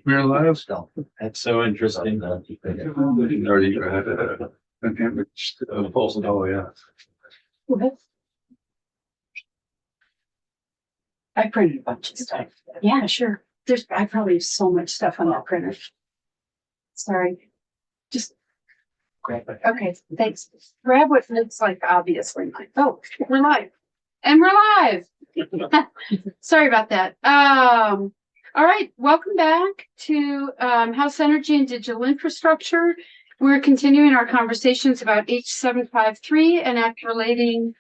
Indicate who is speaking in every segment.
Speaker 1: We're live.
Speaker 2: That's so interesting.
Speaker 1: Oh, yeah.
Speaker 3: I printed a bunch of stuff. Yeah, sure. I probably have so much stuff on that printer. Sorry. Just grab it. Okay, thanks. Grab what looks like obviously mine. Oh, we're live. And we're live. Sorry about that. All right, welcome back to House Energy and Digital Infrastructure. We're continuing our conversations about H753 and Act relating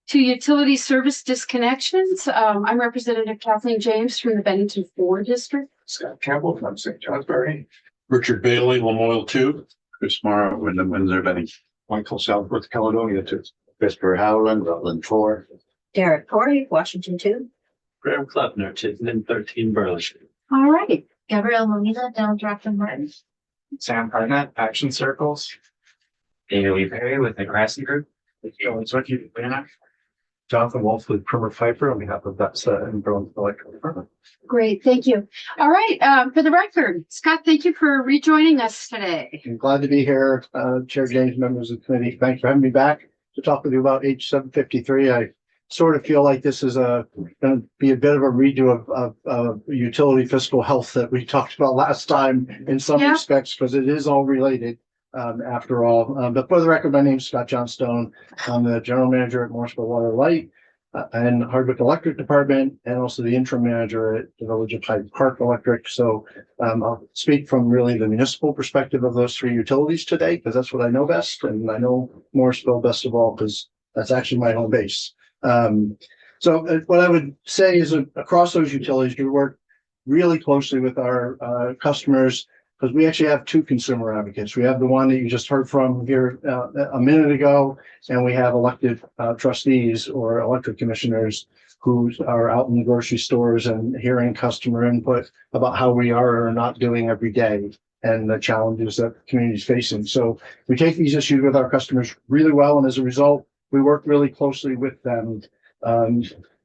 Speaker 3: to utility service disconnections. I'm Representative Kathleen James from the Bennington 4 District.
Speaker 1: Scott Campbell from St. Johnsbury.
Speaker 4: Richard Bailey, Lamoille 2.
Speaker 1: Chris Morrow, Windsor, Benning. Michael Southworth, Caledonia 2.
Speaker 5: Christopher Howland, Rutland 4.
Speaker 6: Derek Corey, Washington 2.
Speaker 2: Graham Kleppner, Chittenden 13, Burlington.
Speaker 3: All right.
Speaker 6: Gabrielle Molina, down Rockland Martin.
Speaker 7: Sam Barnett, Action Circles.
Speaker 2: Daily Perry with the Grassy Group.
Speaker 1: Jonathan Wolf with Primer Piper on behalf of BEPSA and Burlington Electric Department.
Speaker 3: Great, thank you. All right, for the record, Scott, thank you for rejoining us today.
Speaker 5: I'm glad to be here, Chair James, members of the committee. Thanks for having me back to talk with you about H753. I sort of feel like this is going to be a bit of a redo of utility fiscal health that we talked about last time in some respects, because it is all related. After all, but for the record, my name is Scott Johnstone. I'm the general manager at Morrisville Water Light and Hardwick Electric Department, and also the interim manager at the Village of Hyde Park Electric. So I'll speak from really the municipal perspective of those three utilities today, because that's what I know best, and I know Morrisville best of all because that's actually my home base. So what I would say is across those utilities, we work really closely with our customers, because we actually have two consumer advocates. We have the one that you just heard from here a minute ago, and we have elected trustees or elected commissioners who are out in the grocery stores and hearing customer input about how we are or not doing every day and the challenges that the community is facing. So we take these issues with our customers really well, and as a result, we work really closely with them.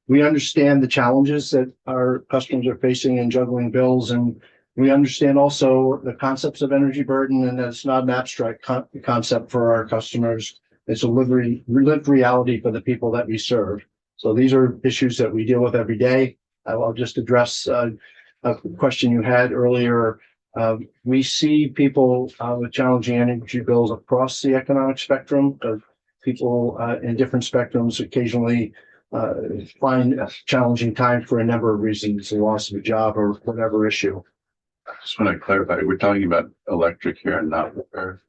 Speaker 5: We understand the challenges that our customers are facing in juggling bills, and we understand also the concepts of energy burden, and it's not an abstract concept for our customers. It's a lived reality for the people that we serve. So these are issues that we deal with every day. I'll just address a question you had earlier. We see people with challenging energy bills across the economic spectrum. People in different spectrums occasionally find a challenging time for a number of reasons, the loss of a job or whatever issue.
Speaker 1: I just want to clarify, we're talking about electric here and not water.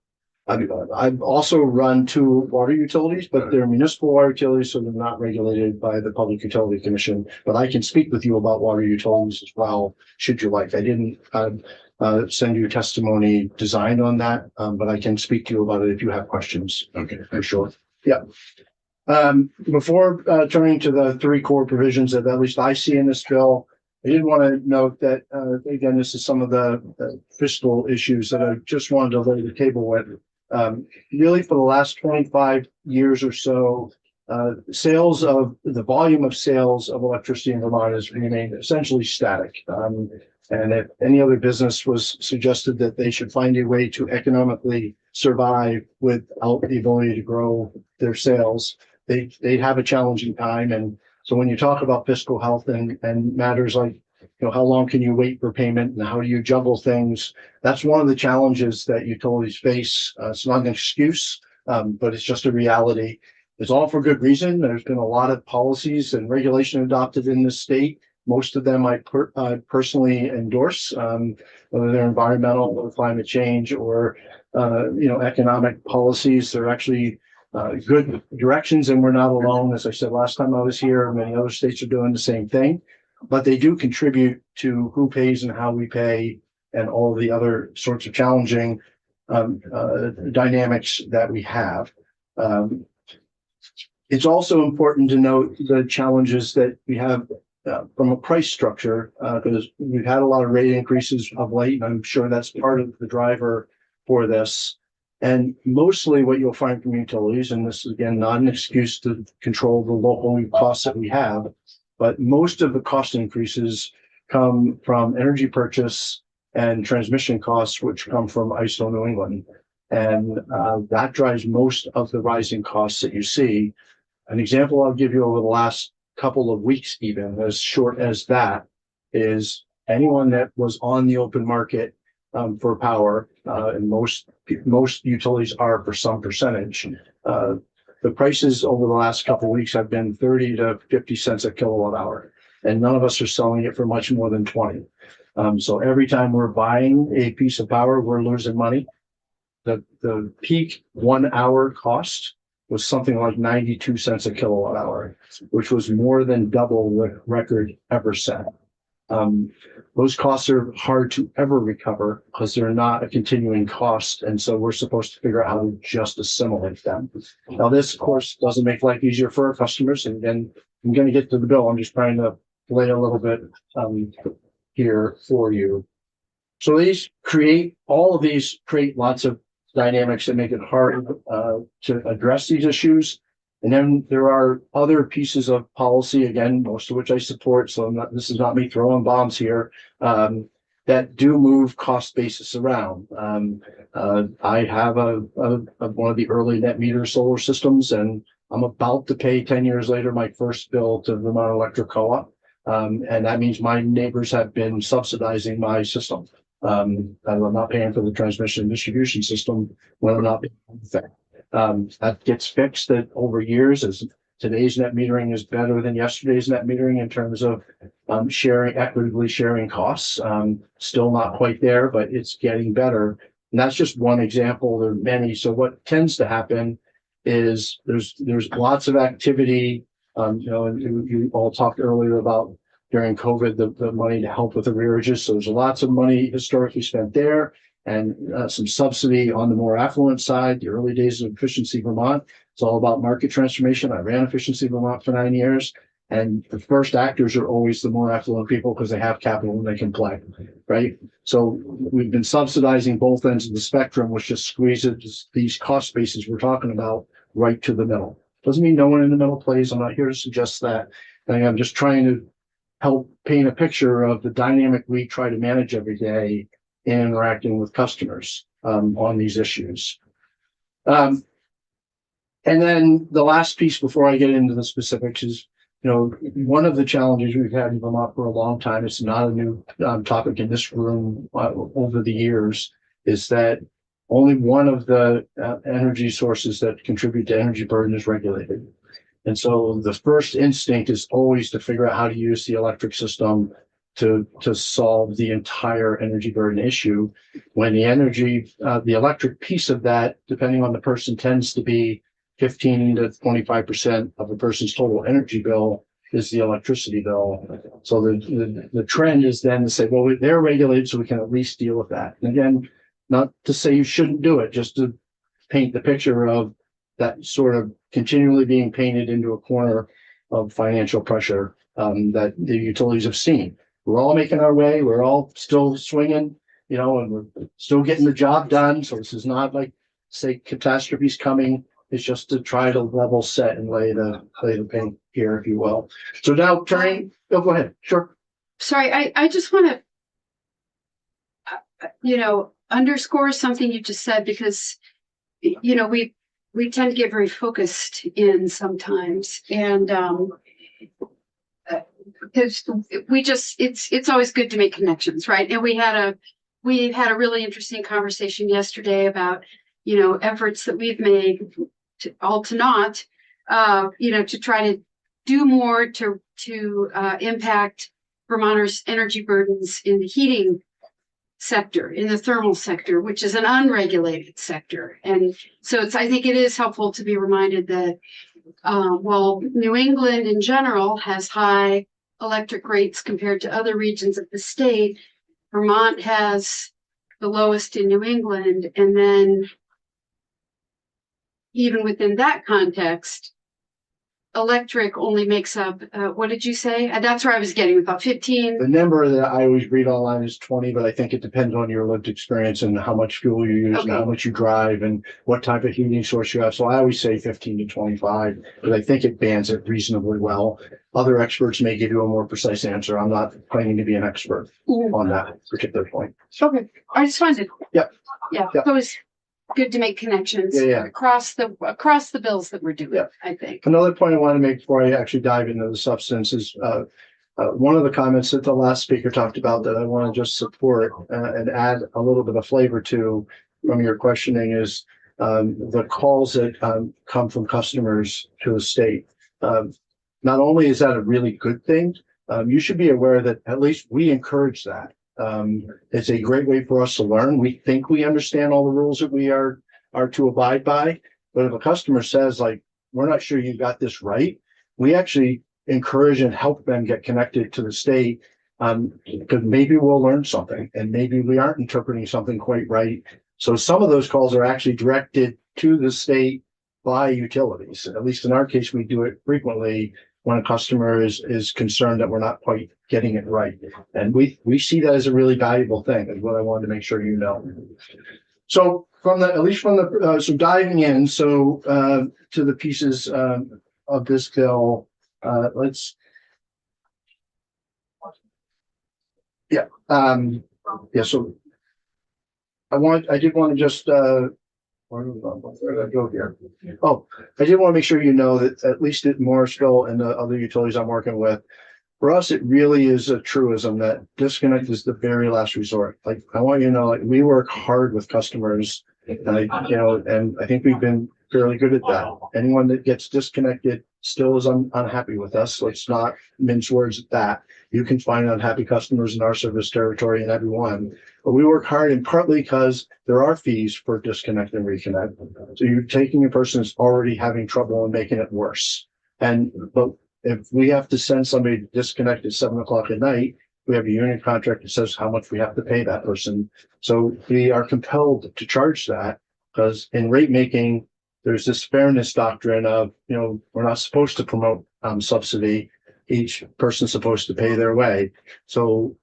Speaker 5: I've also run two water utilities, but they're municipal water utilities, so they're not regulated by the Public Utility Commission. But I can speak with you about water utilities as well, should you like. I didn't send you testimony designed on that, but I can speak to you about it if you have questions.
Speaker 1: Okay,
Speaker 5: for sure. Yeah. Before turning to the three core provisions that at least I see in this bill, I did want to note that, again, this is some of the fiscal issues that I just wanted to lay the table with. Really, for the last 25 years or so, the volume of sales of electricity in Vermont has remained essentially static. And if any other business was suggested that they should find a way to economically survive without the ability to grow their sales, they'd have a challenging time. And so when you talk about fiscal health and matters like, how long can you wait for payment and how do you juggle things? That's one of the challenges that utilities face. It's not an excuse, but it's just a reality. It's all for good reason. There's been a lot of policies and regulation adopted in this state. Most of them I personally endorse, whether they're environmental or climate change or, economic policies. They're actually good directions, and we're not alone. As I said last time I was here, many other states are doing the same thing, but they do contribute to who pays and how we pay and all the other sorts of challenging dynamics that we have. It's also important to note the challenges that we have from a price structure, because we've had a lot of rate increases of late, and I'm sure that's part of the driver for this. And mostly what you'll find from utilities, and this is again not an excuse to control the local costs that we have, but most of the cost increases come from energy purchase and transmission costs, which come from ISO New England. And that drives most of the rising costs that you see. An example I'll give you over the last couple of weeks, even as short as that, is anyone that was on the open market for power, and most utilities are for some percentage. The prices over the last couple of weeks have been 30 to 50 cents a kilowatt hour, and none of us are selling it for much more than 20. So every time we're buying a piece of power, we're losing money. The peak 1 hour cost was something like 92 cents a kilowatt hour, which was more than double the record ever set. Those costs are hard to ever recover because they're not a continuing cost. And so we're supposed to figure out how to just assimilate them. Now, this, of course, doesn't make life easier for our customers. And then I'm going to get to the bill. I'm just trying to lay a little bit here for you. So all of these create lots of dynamics that make it hard to address these issues. And then there are other pieces of policy, again, most of which I support. So this is not me throwing bombs here, that do move cost basis around. I have one of the early net meter solar systems, and I'm about to pay 10 years later my first bill to Vermont Electric Co-op. And that means my neighbors have been subsidizing my system. I'm not paying for the transmission and distribution system when I'm not paying anything. That gets fixed over years as today's net metering is better than yesterday's net metering in terms of equitably sharing costs. Still not quite there, but it's getting better. And that's just one example. There are many. So what tends to happen is there's lots of activity. And you all talked earlier about during COVID, the money to help with arrearages. So there's lots of money historically spent there, and some subsidy on the more affluent side. The early days of Efficiency Vermont, it's all about market transformation. I ran Efficiency Vermont for 9 years, and the first actors are always the more affluent people because they have capital and they can play, right? So we've been subsidizing both ends of the spectrum, which just squeezes these cost bases we're talking about right to the middle. Doesn't mean no one in the middle plays. I'm not here to suggest that. I'm just trying to help paint a picture of the dynamic we try to manage every day in interacting with customers on these issues. And then the last piece before I get into the specifics is, one of the challenges we've had in Vermont for a long time, it's not a new topic in this room over the years, is that only one of the energy sources that contribute to energy burden is regulated. And so the first instinct is always to figure out how to use the electric system to solve the entire energy burden issue, when the electric piece of that, depending on the person, tends to be 15 to 25% of a person's total energy bill is the electricity bill. So the trend is then to say, well, they're regulated, so we can at least deal with that. And again, not to say you shouldn't do it, just to paint the picture of that sort of continually being painted into a corner of financial pressure that the utilities have seen. We're all making our way. We're all still swinging, and we're still getting the job done. So this is not like, say, catastrophes coming. It's just to try to level set and lay the paint here, if you will. So now go ahead. Sure.
Speaker 3: Sorry, I just want to, underscore something you just said, because, we tend to get very focused in sometimes, and because it's always good to make connections, right? And we had a really interesting conversation yesterday about efforts that we've made to try to do more to impact Vermonters' energy burdens in the heating sector, in the thermal sector, which is an unregulated sector. And so I think it is helpful to be reminded that while New England in general has high electric rates compared to other regions of the state, Vermont has the lowest in New England. And then even within that context, electric only makes up, what did you say? That's where I was getting about 15.
Speaker 5: The number that I always read online is 20, but I think it depends on your lived experience and how much fuel you use and
Speaker 3: Okay.
Speaker 5: how much you drive and what type of heating source you have. So I always say 15 to 25, but I think it bands it reasonably well. Other experts may give you a more precise answer. I'm not claiming to be an expert on that particular point.
Speaker 3: Okay, I just wanted to.
Speaker 5: Yep.
Speaker 3: Yeah,
Speaker 5: Yep.
Speaker 3: it was good to make connections.
Speaker 5: Yeah.
Speaker 3: Across the bills that we're doing,
Speaker 5: Yeah.
Speaker 3: I think.
Speaker 5: Another point I want to make before I actually dive into the substance is one of the comments that the last speaker talked about that I want to just support and add a little bit of flavor to from your questioning is the calls that come from customers to the state. Not only is that a really good thing, you should be aware that at least we encourage that. It's a great way for us to learn. We think we understand all the rules that we are to abide by, but if a customer says like, we're not sure you got this right, we actually encourage and help them get connected to the state, because maybe we'll learn something and maybe we aren't interpreting something quite right. So some of those calls are actually directed to the state by utilities. At least in our case, we do it frequently when a customer is concerned that we're not quite getting it right. And we see that as a really valuable thing, is what I wanted to make sure you know. So so diving in, to the pieces of this bill, so I did want to just, where did I go here? Oh, I did want to make sure you know that at least at Morrisville and the other utilities I'm working with, for us, it really is a truism that disconnect is the very last resort. Like, I want you to know, like, we work hard with customers, and I think we've been fairly good at that. Anyone that gets disconnected still is unhappy with us. Let's not mince words at that. You can find unhappy customers in our service territory and everyone. But we work hard, and partly because there are fees for disconnect and reconnect. So you're taking a person that's already having trouble and making it worse. But if we have to send somebody to disconnect at 7 o'clock at night, we have a union contract that says how much we have to pay that person. So we are compelled to charge that, because in rate making, there's this fairness doctrine of, we're not supposed to promote subsidy. Each person's supposed to pay their way. So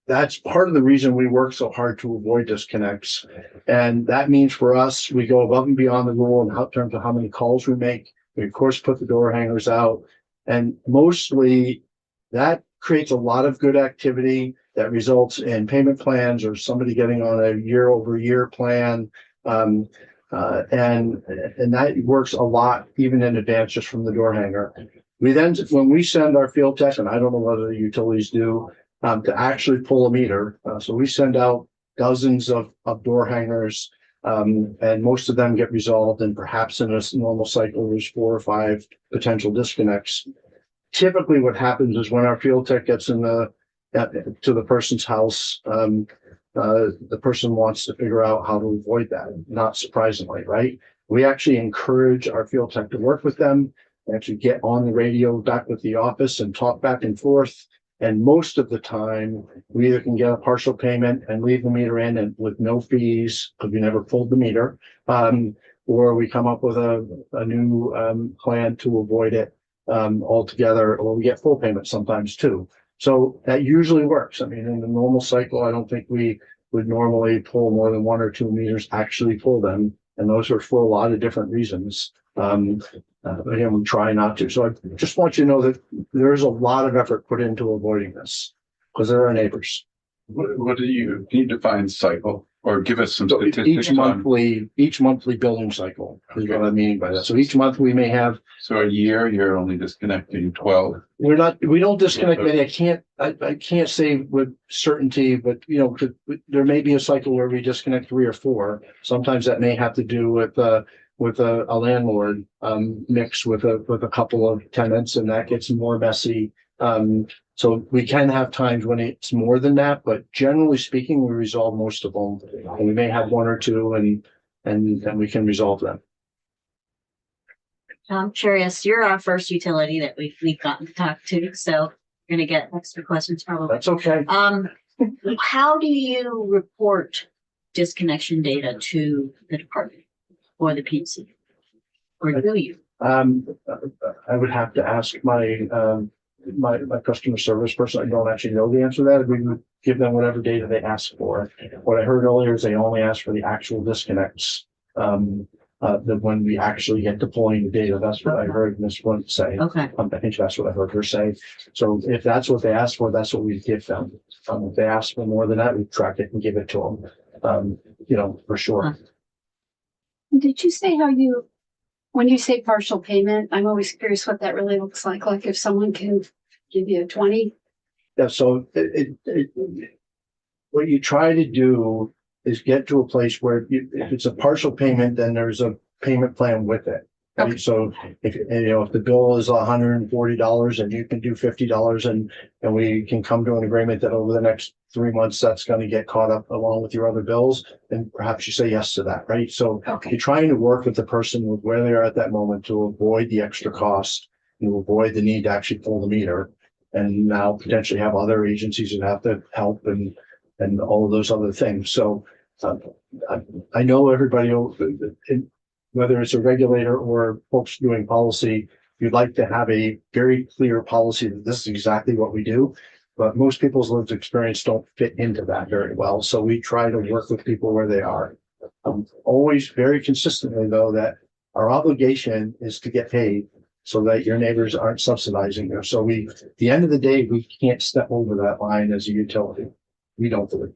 Speaker 5: that's part of the reason we work so hard to avoid disconnects. And that means for us, we go above and beyond the rule in terms of how many calls we make. We, of course, put the door hangers out. And mostly that creates a lot of good activity that results in payment plans or somebody getting on a year-over-year plan. And that works a lot, even in advance, just from the door hanger. We then, when we send our field tech, and I don't know whether the utilities do, to actually pull a meter. So we send out dozens of door hangers, and most of them get resolved. And perhaps in a normal cycle, there's 4 or 5 potential disconnects. Typically what happens is when our field tech gets to the person's house, the person wants to figure out how to avoid that, not surprisingly, right? We actually encourage our field tech to work with them, actually get on the radio back with the office and talk back and forth. And most of the time, we either can get a partial payment and leave the meter in and with no fees, because we never pulled the meter, or we come up with a new plan to avoid it altogether, or we get full payment sometimes too. So that usually works. I mean, in the normal cycle, I don't think we would normally pull more than 1 or 2 meters, actually pull them. And those are for a lot of different reasons. Again, we try not to. So I just want you to know that there is a lot of effort put into avoiding this, because they're our neighbors.
Speaker 1: Can you define cycle or give us some
Speaker 5: So
Speaker 1: statistics
Speaker 5: each monthly billing cycle is what I mean by that. So each month we may have.
Speaker 1: So a year, you're only disconnecting 12.
Speaker 5: We don't disconnect many. I can't say with certainty, but there may be a cycle where we disconnect 3 or 4. Sometimes that may have to do with a landlord mixed with a couple of tenants, and that gets more messy. So we can have times when it's more than that, but generally speaking, we resolve most of them. And we may have 1 or 2, and we can resolve them.
Speaker 6: I'm curious, you're our first utility that we've gotten to talk to, so you're gonna get extra questions probably.
Speaker 5: That's okay.
Speaker 6: How do you report disconnection data to the department or the PNC? Or do you?
Speaker 5: I would have to ask my customer service person. I don't actually know the answer to that. We would give them whatever data they ask for. What I heard earlier is they only ask for the actual disconnects. That when we actually get deploying the data, that's what I heard Ms. Flint say.
Speaker 6: Okay,
Speaker 5: I think that's what I heard her say. So if that's what they ask for, that's what we give them. If they ask for more than that, we track it and give it to them. For sure.
Speaker 3: Did you say when you say partial payment, I'm always curious what that really looks like. Like if someone can give you a 20.
Speaker 5: Yeah, so what you try to do is get to a place where if it's a partial payment, then there's a payment plan with it. Right?
Speaker 3: Okay.
Speaker 5: So if the bill is $140 and you can do $50 and we can come to an agreement that over the next 3 months, that's going to get caught up along with your other bills, then perhaps you say yes to that, right? So
Speaker 3: Okay.
Speaker 5: you're trying to work with the person with where they are at that moment to avoid the extra cost and avoid the need to actually pull the meter and now potentially have other agencies that have to help and all of those other things. So I know everybody, whether it's a regulator or folks doing policy, you'd like to have a very clear policy that this is exactly what we do. But most people's lived experience don't fit into that very well. So we try to work with people where they are. Always very consistently, though, that our obligation is to get paid so that your neighbors aren't subsidizing you. So at the end of the day, we can't step over that line as a utility. We don't believe.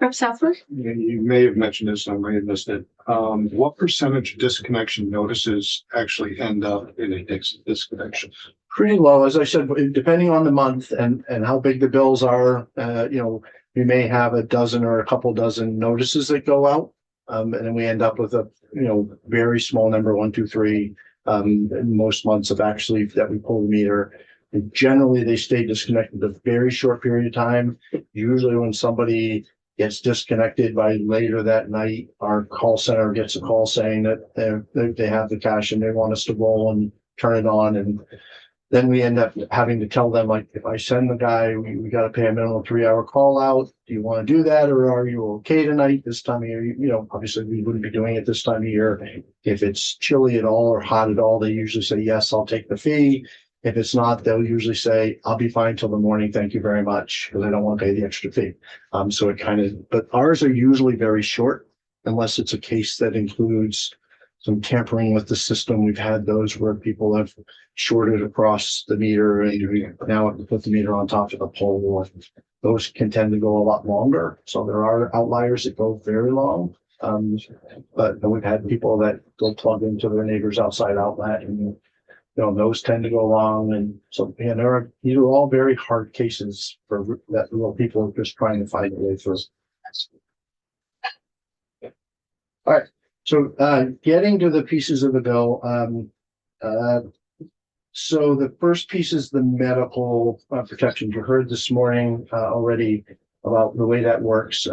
Speaker 3: Rep. Southworth?
Speaker 4: You may have mentioned this, and I may have missed it. What percentage of disconnection notices actually end up in a disconnection?
Speaker 5: Pretty low, as I said, depending on the month and how big the bills are. We may have a dozen or a couple dozen notices that go out, and then we end up with a very small number, 1, 2, 3. In most months of actually that we pull the meter. And generally, they stay disconnected a very short period of time. Usually, when somebody gets disconnected by later that night, our call center gets a call saying that they have the cash and they want us to roll and turn it on. And then we end up having to tell them, like, if I send the guy, we got to pay a minimum 3-hour call out. Do you want to do that? Or are you okay tonight this time of year? Obviously we wouldn't be doing it this time of year. If it's chilly at all or hot at all, they usually say, yes, I'll take the fee. If it's not, they'll usually say, I'll be fine till the morning. Thank you very much. Because I don't want to pay the extra fee. So but ours are usually very short unless it's a case that includes some tampering with the system. We've had those where people have shorted across the meter and we now have to put the meter on top of the pole. Those can tend to go a lot longer. So there are outliers that go very long. But we've had people that go plug into their neighbor's outside outlet and those tend to go long. And so these are all very hard cases for that people are just trying to find a way through. All right. So getting to the pieces of the bill, so the first piece is the medical protection. You heard this morning already about the way that works.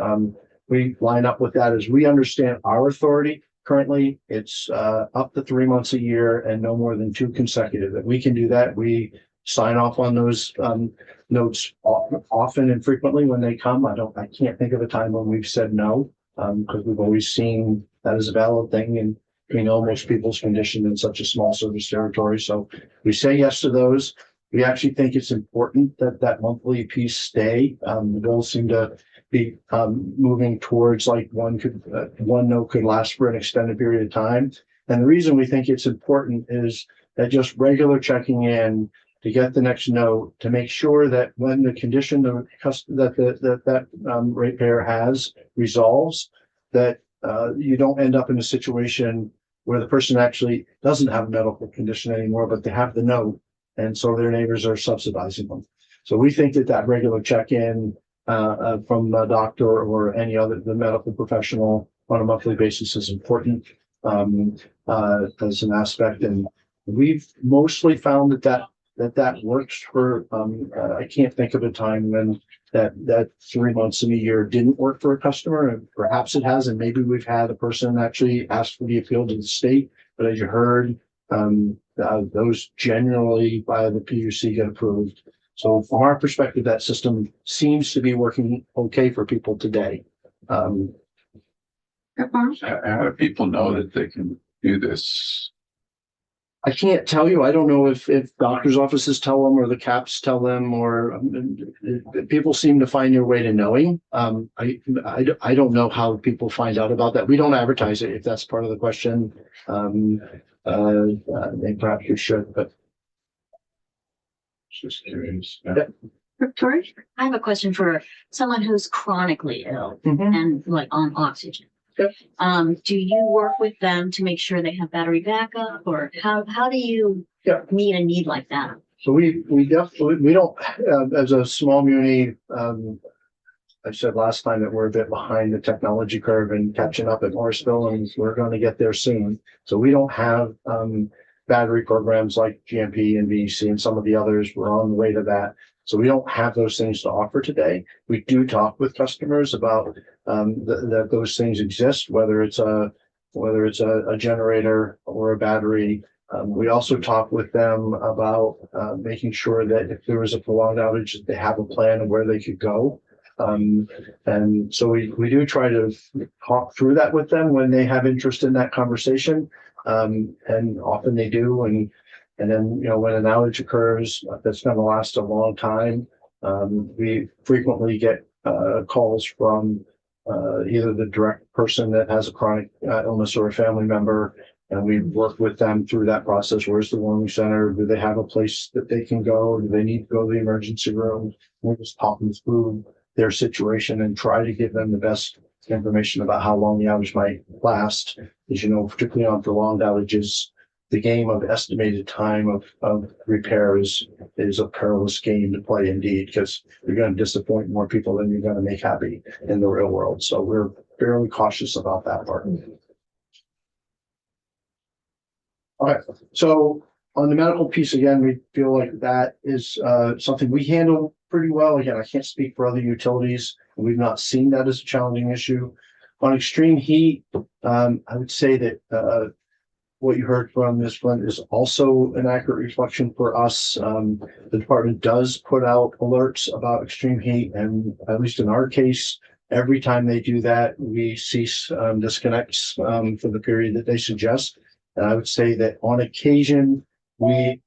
Speaker 5: We line up with that as we understand our authority. Currently, it's up to 3 months a year and no more than 2 consecutive. That we can do that. We sign off on those notes often and frequently when they come. I can't think of a time when we've said no, because we've always seen that as a valid thing, and we know most people's condition in such a small service territory. So we say yes to those. We actually think it's important that monthly piece stay. The bills seem to be moving towards like one note could last for an extended period of time. And the reason we think it's important is that just regular checking in to get the next note to make sure that when the condition that ratepayer has resolves, that you don't end up in a situation where the person actually doesn't have a medical condition anymore, but they have the note, and so their neighbors are subsidizing them. So we think that regular check-in from a doctor or any other the medical professional on a monthly basis is important as an aspect, and we've mostly found that works for. I can't think of a time when that 3 months in a year didn't work for a customer, and perhaps it has, and maybe we've had a person actually ask for the appeal to the state, but as you heard, those generally by the PUC get approved. So from our perspective, that system seems to be working okay for people today.
Speaker 1: How do people know that they can do this
Speaker 5: I can't tell you. I don't know if doctor's offices tell them or the CAPs tell them or people seem to find their way to knowing. I don't know how people find out about that. We don't advertise it if that's part of the question. And perhaps you should, but
Speaker 1: Just curious.
Speaker 3: Victoria?
Speaker 6: I have a question for someone who's chronically ill
Speaker 5: Mhm.
Speaker 6: and like on oxygen.
Speaker 5: Yep.
Speaker 6: Do you work with them to make sure they have battery backup, or how do you
Speaker 5: Yeah.
Speaker 6: meet a need like that?
Speaker 5: So we definitely, we don't, as a small muni, I said last time that we're a bit behind the technology curve and catching up at Morrisville, and we're going to get there soon. So we don't have, battery programs like GMP and VEC and some of the others. We're on the way to that. So we don't have those things to offer today. We do talk with customers about, that those things exist, whether it's a generator or a battery. We also talk with them about making sure that if there was a prolonged outage, that they have a plan of where they could go. And so we do try to talk through that with them when they have interest in that conversation. And often they do. And then, when an outage occurs, that's going to last a long time. We frequently get calls from either the direct person that has a chronic illness or a family member, and we work with them through that process. Where's the warming center? Do they have a place that they can go? Do they need to go to the emergency room? We're just talking through their situation and try to give them the best information about how long the outage might last. As you know, particularly on prolonged outages, the game of estimated time of repair is a perilous game to play indeed, because you're going to disappoint more people than you're going to make happy in the real world. So we're fairly cautious about that part. Okay, so on the medical piece, again, we feel like that is something we handle pretty well. Again, I can't speak for other utilities, and we've not seen that as a challenging issue. On extreme heat, I would say that what you heard from Ms. Flint is also an accurate reflection for us. The department does put out alerts about extreme heat, and at least in our case, every time they do that, we cease disconnects for the period that they suggest. And I would say that on occasion, we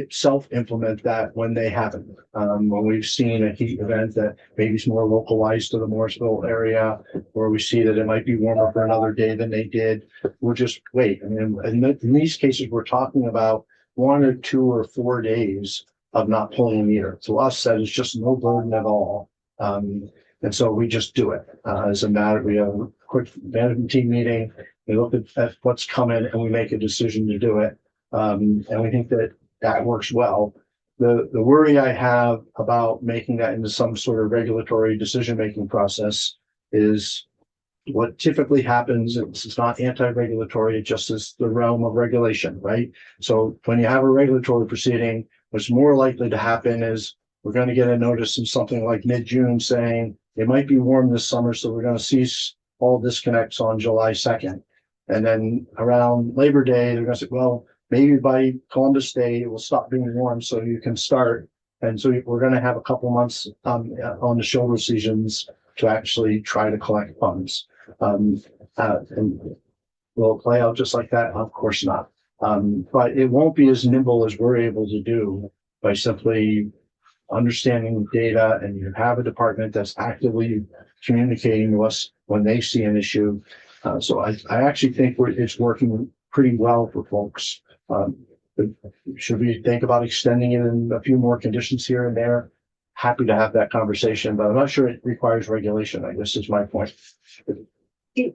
Speaker 5: self-implement that when they happen. When we've seen a heat event that maybe is more localized to the Morrisville area, or we see that it might be warmer for another day than they did, we'll just wait. I mean, in these cases, we're talking about 1 or 2 or 4 days of not pulling a meter. To us, that is just no burden at all. And so we just do it as a matter. We have a quick management team meeting. We look at what's coming and we make a decision to do it. And we think that works well. The worry I have about making that into some sort of regulatory decision-making process is what typically happens. It's not anti-regulatory, it just is the realm of regulation, right? So when you have a regulatory proceeding, what's more likely to happen is we're going to get a notice in something like mid-June saying it might be warm this summer, so we're going to cease all disconnects on July 2nd. And then around Labor Day, they're going to say, well, maybe by Columbus Day, it will stop being warm so you can start. And so we're going to have a couple months on the shoulder seasons to actually try to collect funds. And will it play out just like that? Of course not. But it won't be as nimble as we're able to do by simply understanding data, and you have a department that's actively communicating to us when they see an issue. So I actually think it's working pretty well for folks. Should we think about extending it in a few more conditions here and there? Happy to have that conversation, but I'm not sure it requires regulation. I guess is my point.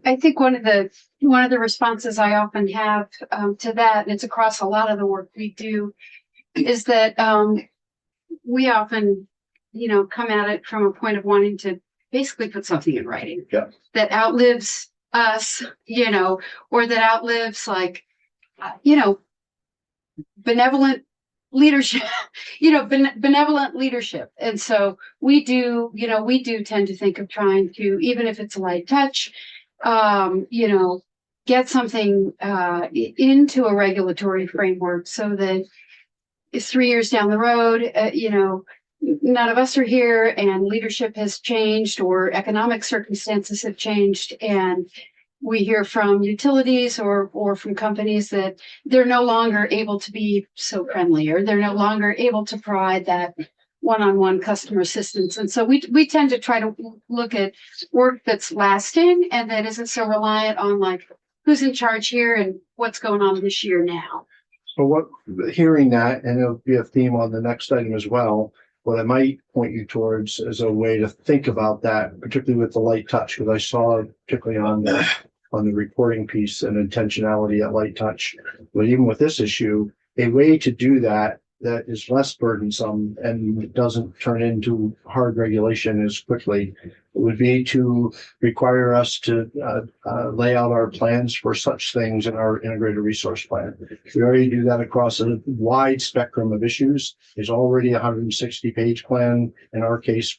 Speaker 3: I think one of the responses I often have to that, and it's across a lot of the work we do, is that we often, come at it from a point of wanting to basically put something in writing that outlives us, or that outlives benevolent leadership, benevolent leadership. And so we do tend to think of trying to, even if it's a light touch, get something into a regulatory framework so that 3 years down the road, none of us are here and leadership has changed or economic circumstances have changed, and we hear from utilities or from companies that they're no longer able to be so friendly, or they're no longer able to provide that one-on-one customer assistance. And so we tend to try to look at work that's lasting and that isn't so reliant on like who's in charge here and what's going on this year now.
Speaker 5: So what, hearing that, and it'll be a theme on the next item as well, what I might point you towards as a way to think about that, particularly with the light touch, because I saw particularly on the reporting piece and intentionality at light touch. But even with this issue, a way to do that is less burdensome and doesn't turn into hard regulation as quickly would be to require us to lay out our plans for such things in our integrated resource plan. We already do that across a wide spectrum of issues. There's already a 160-page plan. In our case,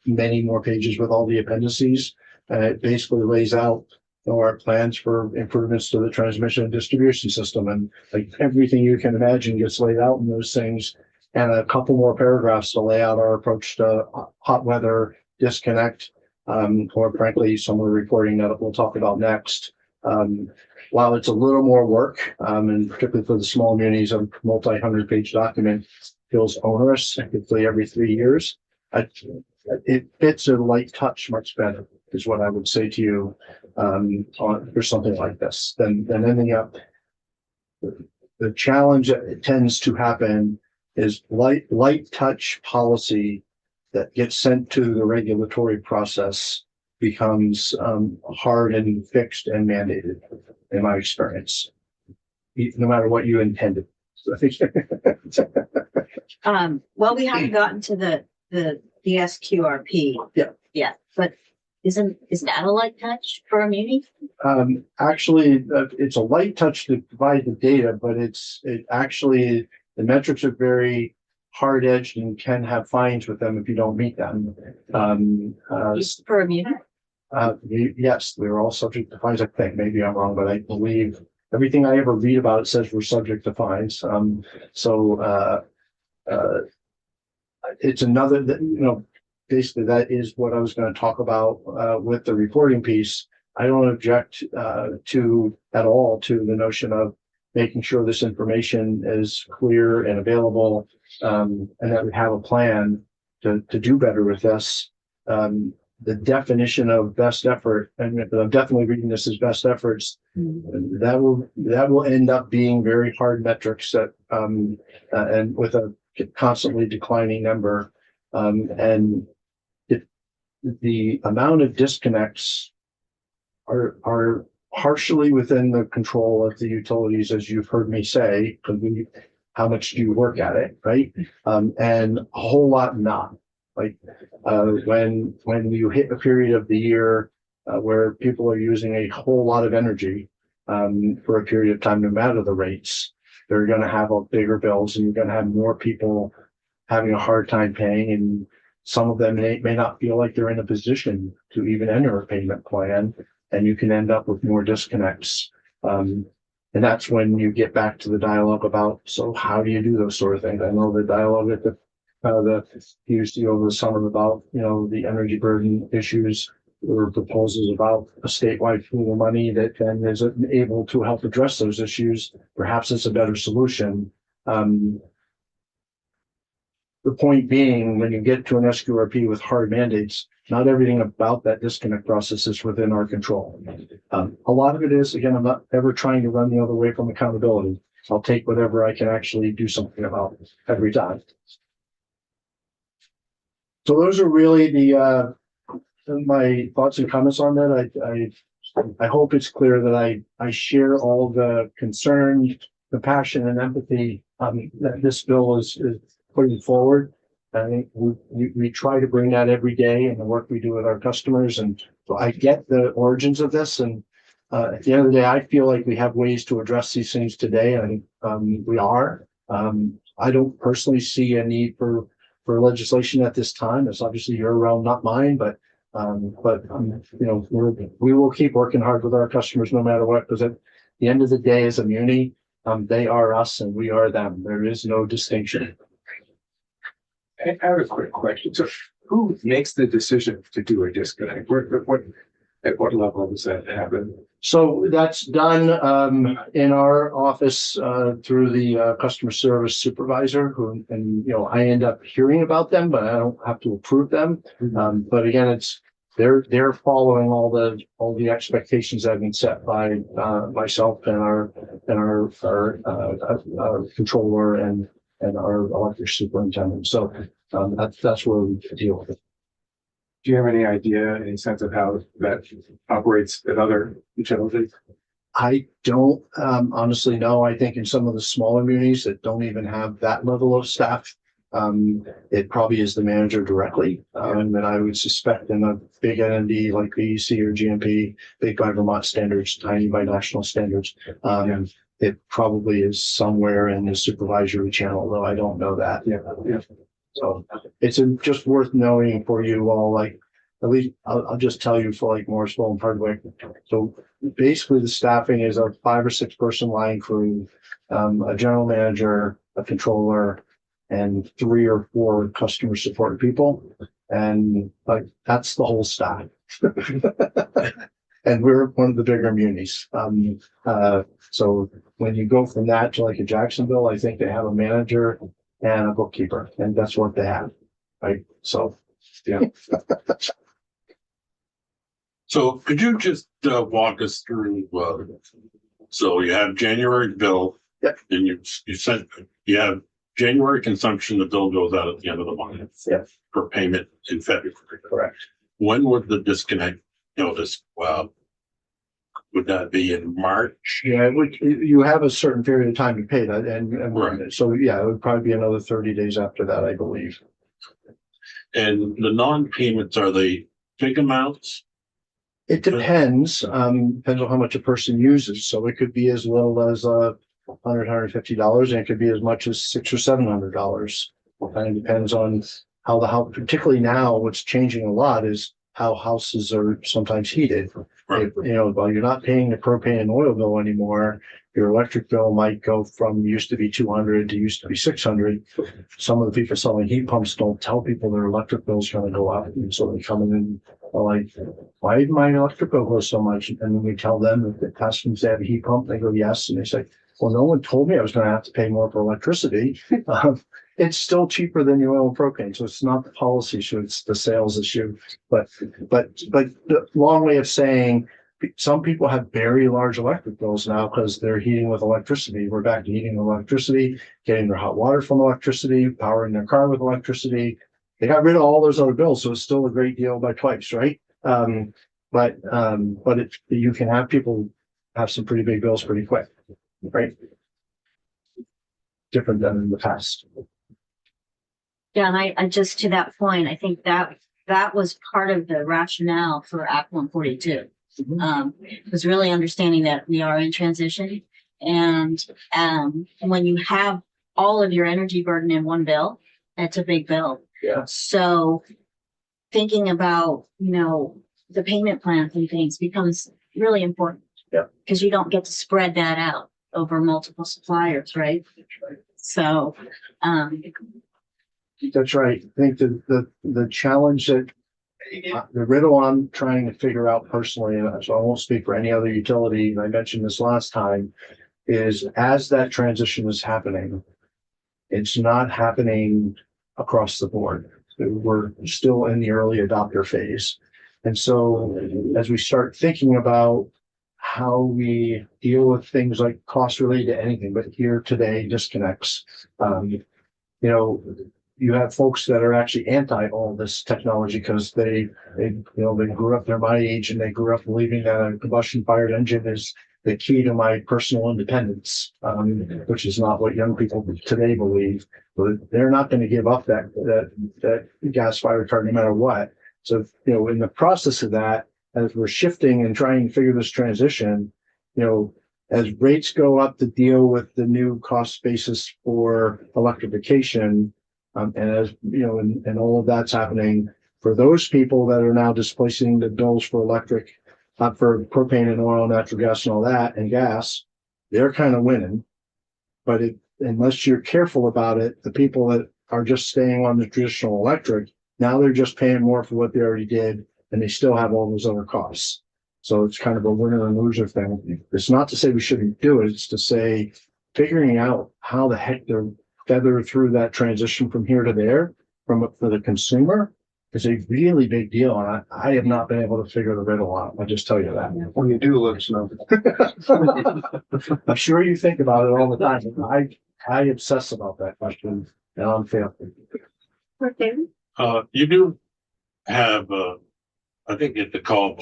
Speaker 5: many more pages with all the appendices. It basically lays out our plans for improvements to the transmission and distribution system, and like everything you can imagine gets laid out in those things, and a couple more paragraphs to lay out our approach to hot weather disconnect, or frankly some of the reporting that we'll talk about next. While it's a little more work, and particularly for the small munis, a multi-100-page document feels onerous, particularly every 3 years. It fits a light touch much better, is what I would say to you, for something like this than ending up. The challenge that tends to happen is light touch policy that gets sent to the regulatory process becomes hard and fixed and mandated, in my experience, no matter what you intended.
Speaker 6: Well, we haven't gotten to the SQRP.
Speaker 5: Yeah.
Speaker 6: But is that a light touch for a muni?
Speaker 5: Actually, it's a light touch to provide the data, but the metrics are very hard edged and can have fines with them if you don't meet them.
Speaker 6: For a muni?
Speaker 5: Yes, we're all subject to fines. I think maybe I'm wrong, but I believe everything I ever read about it says we're subject to fines. It's another that, basically that is what I was going to talk about with the reporting piece. I don't object at all to the notion of making sure this information is clear and available, and that we have a plan to do better with this. The definition of best effort, and I'm definitely reading this as best efforts, that will end up being very hard metrics that and with a constantly declining number, and the amount of disconnects are partially within the control of the utilities, as you've heard me say, because how much do you work at it, right? And a whole lot not. Like when you hit a period of the year where people are using a whole lot of energy for a period of time, no matter the rates, they're going to have bigger bills, and you're going to have more people having a hard time paying, and some of them may not feel like they're in a position to even enter a payment plan, and you can end up with more disconnects. And that's when you get back to the dialogue about, so how do you do those sort of things? I know the dialogue at the PUC over the summer about, the energy burden issues. There were proposals about a statewide pool of money that then is able to help address those issues. Perhaps it's a better solution. The point being, when you get to an SQRP with hard mandates, not everything about that disconnect process is within our control. A lot of it is, again, I'm not ever trying to run the other way from accountability. I'll take whatever I can actually do something about every time. So those are really my thoughts and comments on that. I hope it's clear that I share all the concern, compassion, and empathy that this bill is putting forward. I think we try to bring that every day in the work we do with our customers. And so I get the origins of this. And at the end of the day, I feel like we have ways to address these things today. And we are. I don't personally see a need for legislation at this time. It's obviously your realm, not mine, but we will keep working hard with our customers no matter what, because at the end of the day, as a muni, they are us and we are them. There is no distinction.
Speaker 8: I have a quick question. So who makes the decision to do a disconnect?
Speaker 4: At what level does that happen?
Speaker 5: So that's done in our office through the customer service supervisor who, and I end up hearing about them, but I don't have to approve them. But again, they're following all the expectations that have been set by myself and our controller and our electric superintendent. So that's where we deal with it.
Speaker 4: Do you have any idea, any sense of how that operates at other utilities?
Speaker 5: I don't honestly know. I think in some of the smaller communities that don't even have that level of staff, it probably is the manager directly. And I would suspect in a big entity like BEC or GMP, big by Vermont standards, tiny by national standards, it probably is somewhere in the supervisory channel, though I don't know that.
Speaker 4: Yeah.
Speaker 5: So it's just worth knowing for you all, like, at least I'll just tell you for like Morrisville and Hardwick. So basically the staffing is a 5 or 6 person line crew, a general manager, a controller, and 3 or 4 customer support people. And like, that's the whole staff. And we're one of the bigger munis. So when you go from that to like a Jacksonville, I think they have a manager and a bookkeeper, and that's what they have, right? So, yeah.
Speaker 8: So could you just walk us through, so you have January bill.
Speaker 5: Yep.
Speaker 8: And you have January consumption, the bill goes out at the end of the month.
Speaker 5: Yep.
Speaker 8: For payment in February.
Speaker 5: Correct.
Speaker 8: When would the disconnect notice, would that be in March?
Speaker 5: Yeah, you have a certain period of time to pay that, and
Speaker 8: Right.
Speaker 5: so yeah, it would probably be another 30 days after that, I believe.
Speaker 8: And the non-payments, are they big amounts?
Speaker 5: It depends, depends on how much a person uses. So it could be as little as $150, and it could be as much as $600 or $700. Kind of depends on how the house, particularly now, what's changing a lot is how houses are sometimes heated.
Speaker 8: Right.
Speaker 5: While you're not paying the propane and oil bill anymore, your electric bill might go from used to be 200 to used to be 600. Some of the people selling heat pumps don't tell people their electric bill is going to go up. And so they come in and are like, why did my electric bill go so much? And then we tell them if the customers have a heat pump, they go, yes. And they say, well, no one told me I was going to have to pay more for electricity. It's still cheaper than your oil and propane. So it's not the policy issue, it's the sales issue. But the long way of saying, some people have very large electric bills now because they're heating with electricity. We're back to heating with electricity, getting their hot water from electricity, powering their car with electricity. They got rid of all those other bills, so it's still a great deal by twice, right? But you can have people have some pretty big bills pretty quick, right? Different than in the past.
Speaker 6: Yeah, and I just, to that point, I think that was part of the rationale for Act 142. Was really understanding that we are in transition, and when you have all of your energy burden in one bill, that's a big bill.
Speaker 5: Yeah.
Speaker 6: So thinking about, the payment plans and things becomes really important.
Speaker 5: Yeah.
Speaker 6: Because you don't get to spread that out over multiple suppliers, right? So,
Speaker 5: that's right. I think the challenge that the riddle I'm trying to figure out personally, and so I won't speak for any other utility, and I mentioned this last time, is as that transition is happening, it's not happening across the board. We're still in the early adopter phase. And so as we start thinking about how we deal with things like cost related to anything, but here today disconnects, you have folks that are actually anti all this technology because they grew up, they're my age, and they grew up believing that a combustion fired engine is the key to my personal independence, which is not what young people today believe. But they're not going to give up that gas fired car no matter what. So, in the process of that, as we're shifting and trying to figure this transition, as rates go up to deal with the new cost basis for electrification, and as and all of that's happening for those people that are now displacing the bills for electric, for propane and oil, natural gas and all that, and gas, they're kind of winning. But unless you're careful about it, the people that are just staying on the traditional electric, now they're just paying more for what they already did, and they still have all those other costs. So it's kind of a winner and loser thing. It's not to say we shouldn't do it. It's to say figuring out how the heck to feather through that transition from here to there for the consumer is a really big deal. And I have not been able to figure the riddle out. I'll just tell you that.
Speaker 4: When you do, let us know.
Speaker 5: I'm sure you think about it all the time. I obsess about that question and I'm failing.
Speaker 8: You do have, I think at the call,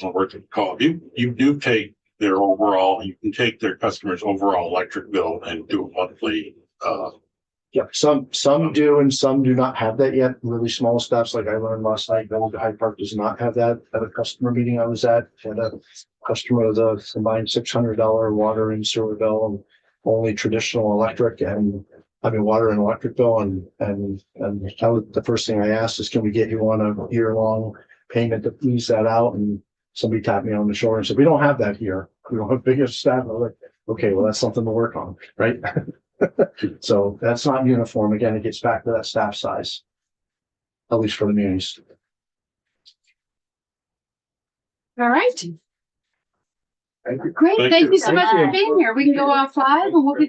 Speaker 8: you do take their overall, you can take their customers' overall electric bill and do a monthly,
Speaker 5: Yeah, some do and some do not have that yet. Really small steps, like I learned last night, Bellevue Hyde Park does not have that. At a customer meeting I was at, had a customer with a combined $600 water and sewer bill and only traditional electric and water and electric bill and that was the first thing I asked is, can we get you on a year-long payment to ease that out? And somebody tapped me on the shoulder and said, we don't have that here. We don't have bigger staff. I'm like, okay, well, that's something to work on, right? So that's not uniform. Again, it gets back to that staff size, at least for the munis.
Speaker 3: All right.
Speaker 5: Thank you.
Speaker 3: Great.
Speaker 8: Thank
Speaker 3: Thank
Speaker 8: you.
Speaker 3: you so much for being here. We can go off live and we'll be